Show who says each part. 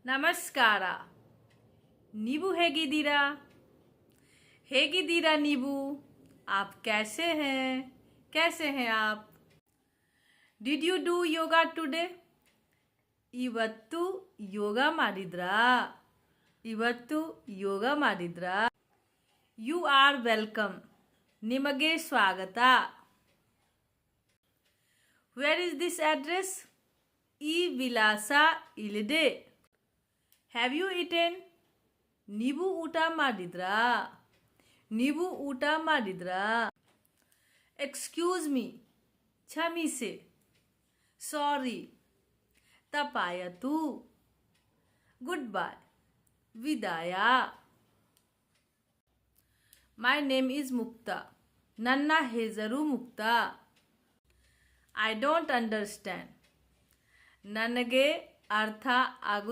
Speaker 1: ನಮಸ್ಕಾರ. ನೀವು ಹೇಗಿದ್ದೀರಾ? ಹೇಗಿದ್ದೀರಾ ನೀವು? आप कैसे हैं? कैसे हैं आप? Did you do yoga today? ಇವತ್ತು ಯೋಗ ಮಾಡಿದ್ರಾ? ಇವತ್ತು ಯೋಗ ಮಾಡಿದ್ರಾ? You are welcome. ನಿಮಗೆ ಸ್ವಾಗತ. Where is this address? ಈ ವಿಳಾಸ ಇಲ್ಲಿದೆ. Have you eaten? ನೀವು ಊಟ ಮಾಡಿದ್ರಾ? ನೀವು ಊಟ ಮಾಡಿದ್ರಾ? Excuse me. ಕ್ಷಮಿಸಿ. Sorry. ತಪ್ಪಾಯಿತು. Goodbye. ವಿದಾಯ. My name is Mukta. ನನ್ನ ಹೆಸರು ಮುಕ್ತಾ. I don't understand. ನನಗೆ ಅರ್ಥ ಆಗುತ್ತಿಲ್ಲ.